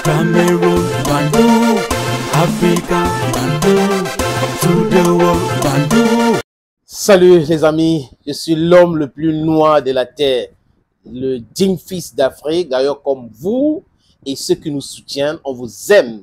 Cameroon, Bandung, Africa, Bandung, to the world, Bandung. Salut les amis, je suis l'homme le plus noir de la terre, le digne fils d'Afrique. D'ailleurs, comme vous et ceux qui nous soutiennent, on vous aime.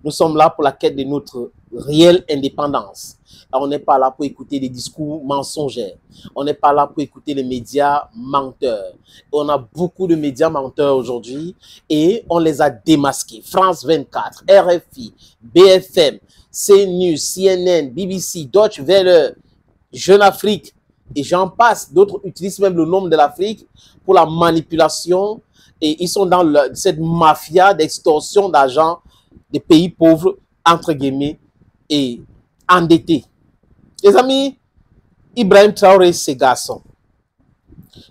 Nous sommes là pour la quête de notre réelle indépendance. Alors, on n'est pas là pour écouter des discours mensongers. On n'est pas là pour écouter les médias menteurs. On a beaucoup de médias menteurs aujourd'hui et on les a démasqués. France 24, RFI, BFM, CNews, CNN, BBC, Deutsche Welle, Jeune Afrique et j'en passe. D'autres utilisent même le nom de l'Afrique pour la manipulation et ils sont dans cette mafia d'extorsion d'argent des pays pauvres, entre guillemets, et endettés. Les amis, Ibrahim Traoré, ces garçons.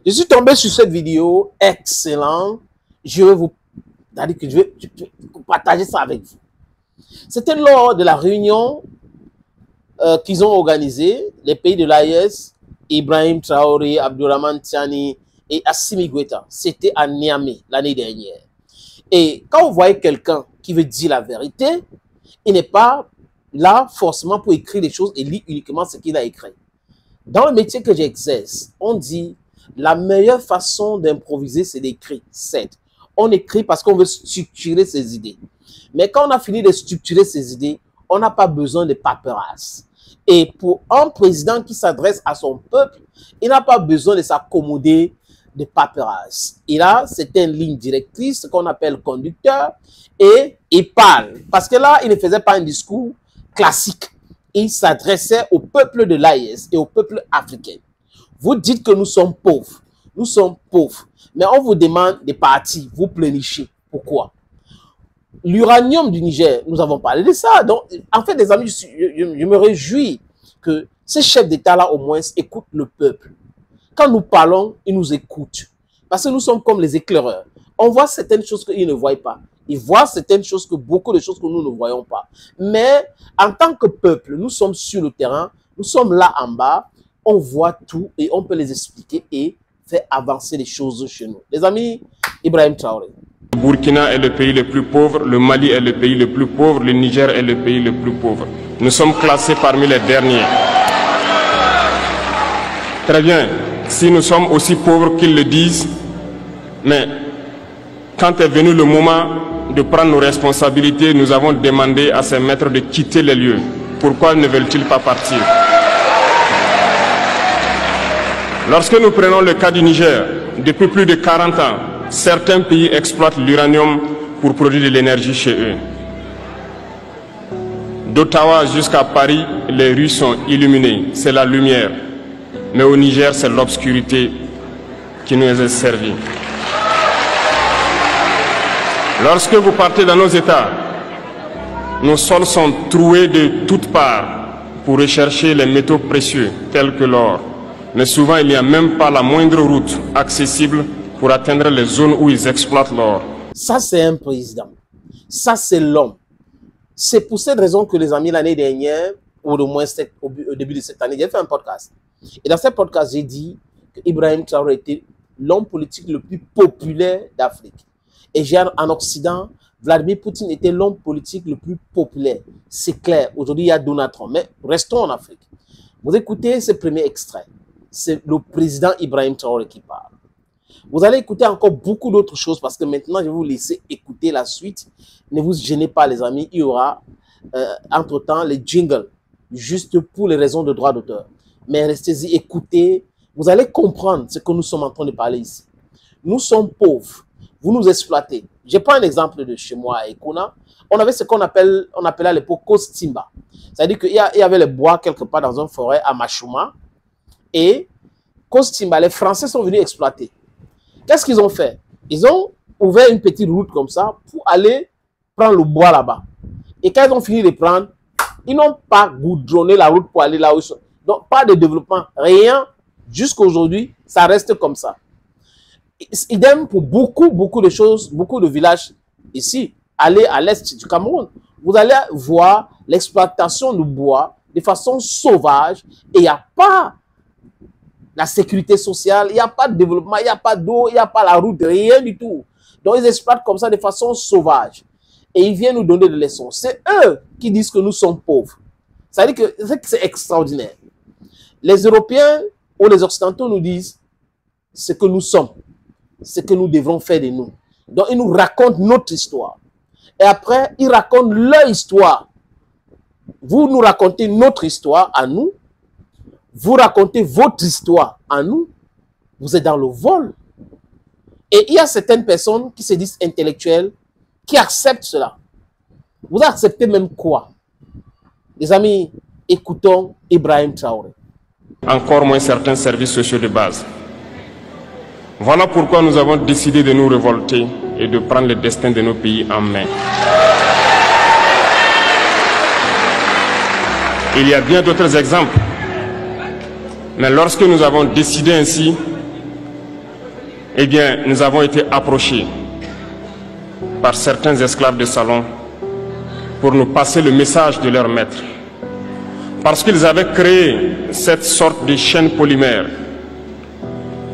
Je suis tombé sur cette vidéo excellente. Je vais vous partager ça avec vous. C'était lors de la réunion qu'ils ont organisée, les pays de l'AES, Ibrahim Traoré, Abdourahmane Tiani et Assimi Goïta. C'était à Niamey l'année dernière. Et quand vous voyez quelqu'un qui veut dire la vérité, il n'est pas là forcément pour écrire des choses et lire uniquement ce qu'il a écrit. Dans le métier que j'exerce, on dit la meilleure façon d'improviser, c'est d'écrire. Certes, on écrit parce qu'on veut structurer ses idées. Mais quand on a fini de structurer ses idées, on n'a pas besoin de paperasse. Et pour un président qui s'adresse à son peuple, il n'a pas besoin de s'accommoder de paperasse. Il a certaines lignes directrices, ce qu'on appelle conducteur, et il parle. Parce que là, il ne faisait pas un discours classique. Il s'adressait au peuple de l'AES et au peuple africain. Vous dites que nous sommes pauvres. Nous sommes pauvres. Mais on vous demande de partir. Vous plénichez. Pourquoi? L'uranium du Niger, nous avons parlé de ça. Donc, en fait, les amis, je me réjouis que ces chefs d'État-là, au moins, écoutent le peuple. Quand nous parlons, ils nous écoutent. Parce que nous sommes comme les éclaireurs. On voit certaines choses qu'ils ne voient pas. Ils voient certaines choses beaucoup de choses que nous ne voyons pas. Mais en tant que peuple, nous sommes sur le terrain, nous sommes là en bas, on voit tout et on peut les expliquer et faire avancer les choses chez nous. Les amis, Ibrahim Traoré. Le Burkina est le pays le plus pauvre, le Mali est le pays le plus pauvre, le Niger est le pays le plus pauvre. Nous sommes classés parmi les derniers. Très bien, si nous sommes aussi pauvres qu'ils le disent, mais quand est venu le moment de prendre nos responsabilités, nous avons demandé à ces maîtres de quitter les lieux. Pourquoi ne veulent-ils pas partir? Lorsque nous prenons le cas du Niger, depuis plus de 40 ans, certains pays exploitent l'uranium pour produire de l'énergie chez eux. D'Ottawa jusqu'à Paris, les rues sont illuminées, c'est la lumière. Mais au Niger, c'est l'obscurité qui nous est servie. Lorsque vous partez dans nos États, nos sols sont troués de toutes parts pour rechercher les métaux précieux tels que l'or. Mais souvent, il n'y a même pas la moindre route accessible pour atteindre les zones où ils exploitent l'or. Ça, c'est un président. Ça, c'est l'homme. C'est pour cette raison que les amis, l'année dernière, ou au moins au début de cette année, j'ai fait un podcast. Et dans ce podcast, j'ai dit qu'Ibrahim Traoré était l'homme politique le plus populaire d'Afrique. Et en Occident, Vladimir Poutine était l'homme politique le plus populaire. C'est clair. Aujourd'hui, il y a Donald Trump. Mais restons en Afrique. Vous écoutez ce premier extrait. C'est le président Ibrahim Traoré qui parle. Vous allez écouter encore beaucoup d'autres choses parce que maintenant, je vais vous laisser écouter la suite. Ne vous gênez pas, les amis. Il y aura, entre-temps, les jingles, juste pour les raisons de droit d'auteur. Mais restez-y, écoutez. Vous allez comprendre ce que nous sommes en train de parler ici. Nous sommes pauvres. Vous nous exploitez. Je prends un exemple de chez moi à Ekona. On avait ce qu'on appelait à l'époque Kostimba. C'est-à-dire qu'il y avait les bois quelque part dans une forêt à Machouma. Et Kostimba, les Français sont venus exploiter. Qu'est-ce qu'ils ont fait? Ils ont ouvert une petite route comme ça pour aller prendre le bois là-bas. Et quand ils ont fini de prendre, ils n'ont pas goudronné la route pour aller là où ils sont. Donc, pas de développement, rien. Jusqu'à aujourd'hui, ça reste comme ça. Idem pour beaucoup de choses, beaucoup de villages ici. Allez à l'est du Cameroun. Vous allez voir l'exploitation du bois de façon sauvage et il n'y a pas la sécurité sociale, il n'y a pas de développement, il n'y a pas d'eau, il n'y a pas la route, rien du tout. Donc ils exploitent comme ça de façon sauvage. et ils viennent nous donner des leçons. C'est eux qui disent que nous sommes pauvres. Ça veut dire que c'est extraordinaire. Les Européens ou les Occidentaux nous disent ce que nous sommes, ce que nous devrons faire de nous. Donc, ils nous racontent notre histoire. Et après, ils racontent leur histoire. Vous nous racontez notre histoire à nous. Vous racontez votre histoire à nous. Vous êtes dans le vol. Et il y a certaines personnes qui se disent intellectuelles, qui acceptent cela. Vous acceptez même quoi? Les amis, écoutons Ibrahim Traoré. Encore moins certains services sociaux de base. Voilà pourquoi nous avons décidé de nous révolter et de prendre le destin de nos pays en main. Il y a bien d'autres exemples. Mais lorsque nous avons décidé ainsi, eh bien, nous avons été approchés par certains esclaves de salon pour nous passer le message de leur maître. Parce qu'ils avaient créé cette sorte de chaîne polymère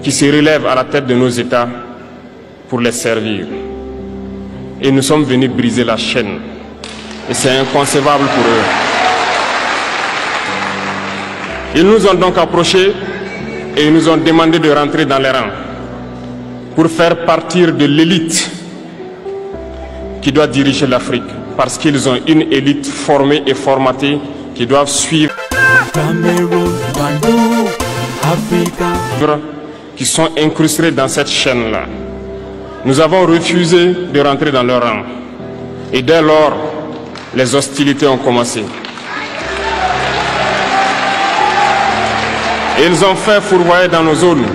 qui se relève à la tête de nos États pour les servir. Et nous sommes venus briser la chaîne. Et c'est inconcevable pour eux. Ils nous ont donc approchés et ils nous ont demandé de rentrer dans les rangs pour faire partir de l'élite qui doit diriger l'Afrique. Parce qu'ils ont une élite formée et formatée qui doivent suivre, Cameroun, Bandung, Africa. qui sont incrustés dans cette chaîne-là. Nous avons refusé de rentrer dans leur rang. Et dès lors, les hostilités ont commencé. Et ils ont fait fourvoyer dans nos zones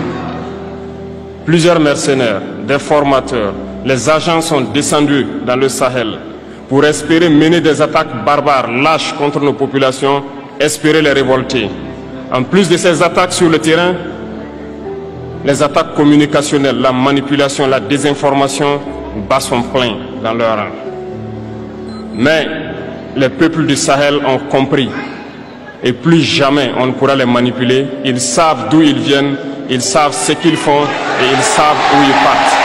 plusieurs mercenaires, des formateurs. Les agents sont descendus dans le Sahel pour espérer mener des attaques barbares, lâches contre nos populations, espérer les révolter. En plus de ces attaques sur le terrain, les attaques communicationnelles, la manipulation, la désinformation battent son plein dans leur rang. Mais les peuples du Sahel ont compris et plus jamais on ne pourra les manipuler. Ils savent d'où ils viennent, ils savent ce qu'ils font et ils savent où ils partent.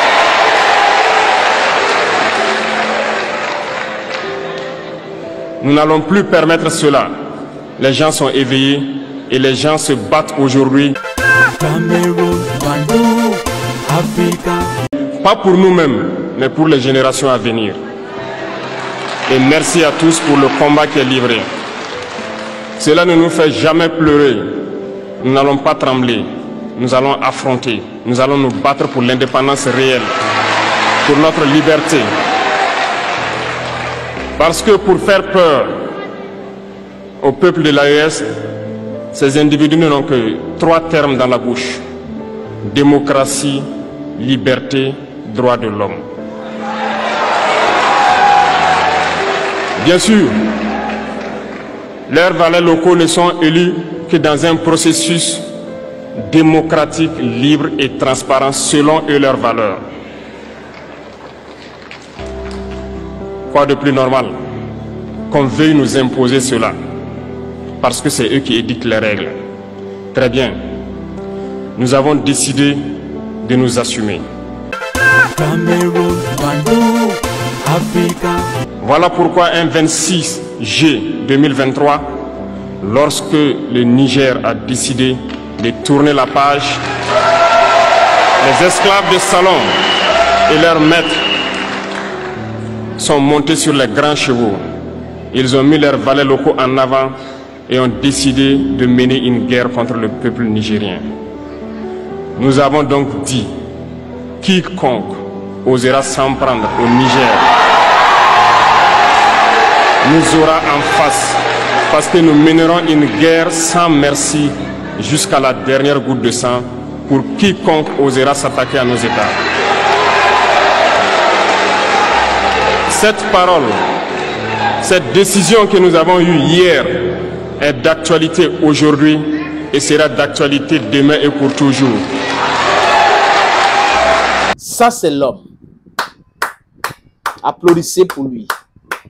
Nous n'allons plus permettre cela. Les gens sont éveillés et les gens se battent aujourd'hui. Cameroun, Bandung, Africa. Pas pour nous-mêmes, mais pour les générations à venir. Et merci à tous pour le combat qui est livré. Cela ne nous fait jamais pleurer. Nous n'allons pas trembler. Nous allons affronter. Nous allons nous battre pour l'indépendance réelle, pour notre liberté. Parce que pour faire peur au peuple de l'AES, ces individus n'ont que 3 termes dans la bouche: démocratie, liberté, droits de l'homme. Bien sûr, leurs valets locaux ne sont élus que dans un processus démocratique, libre et transparent selon eux leurs valeurs. Quoi de plus normal qu'on veuille nous imposer cela, parce que c'est eux qui édictent les règles. Très bien, nous avons décidé de nous assumer. Cameroun, Bandung, Africa. Voilà pourquoi un 26 juillet 2023, lorsque le Niger a décidé de tourner la page, les esclaves de salon et leurs maîtres sont montés sur les grands chevaux. Ils ont mis leurs valets locaux en avant et ont décidé de mener une guerre contre le peuple nigérien. Nous avons donc dit, quiconque osera s'en prendre au Niger nous aura en face, parce que nous mènerons une guerre sans merci jusqu'à la dernière goutte de sang pour quiconque osera s'attaquer à nos États. Cette parole, cette décision que nous avons eue hier est d'actualité aujourd'hui et sera d'actualité demain et pour toujours. Ça, c'est l'homme. Applaudissez pour lui.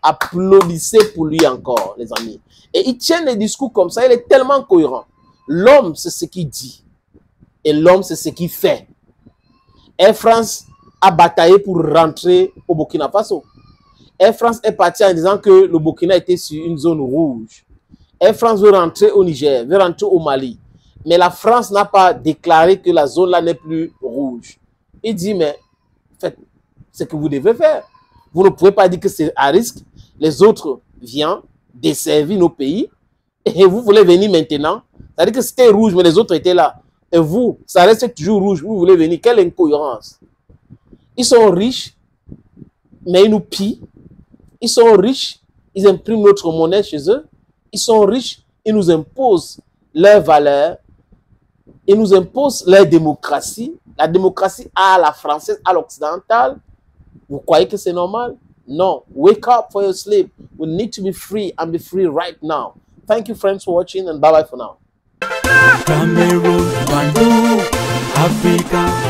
Applaudissez pour lui encore, les amis. Et il tient des discours comme ça, il est tellement cohérent. L'homme, c'est ce qu'il dit. Et l'homme, c'est ce qu'il fait. Air France a bataillé pour rentrer au Burkina Faso. Air France est parti en disant que le Burkina était sur une zone rouge. Air France veut rentrer au Niger, veut rentrer au Mali. Mais la France n'a pas déclaré que la zone là n'est plus rouge. Il dit, mais faites ce que vous devez faire. Vous ne pouvez pas dire que c'est à risque. Les autres viennent desservir nos pays. Et vous voulez venir maintenant. C'est-à-dire que c'était rouge, mais les autres étaient là. Et vous, ça reste toujours rouge. Vous voulez venir. Quelle incohérence. Ils sont riches, mais ils nous pillent. Ils sont riches, ils impriment notre monnaie chez eux. Ils sont riches, ils nous imposent leurs valeurs. Ils nous imposent leur démocratie. La démocratie à la française, à l'occidentale. Vous croyez que c'est normal? Non. Wake up for your sleep. We need to be free and be free right now. Thank you, friends, for watching, and bye-bye for now. Cameroon, Bandung, Africa.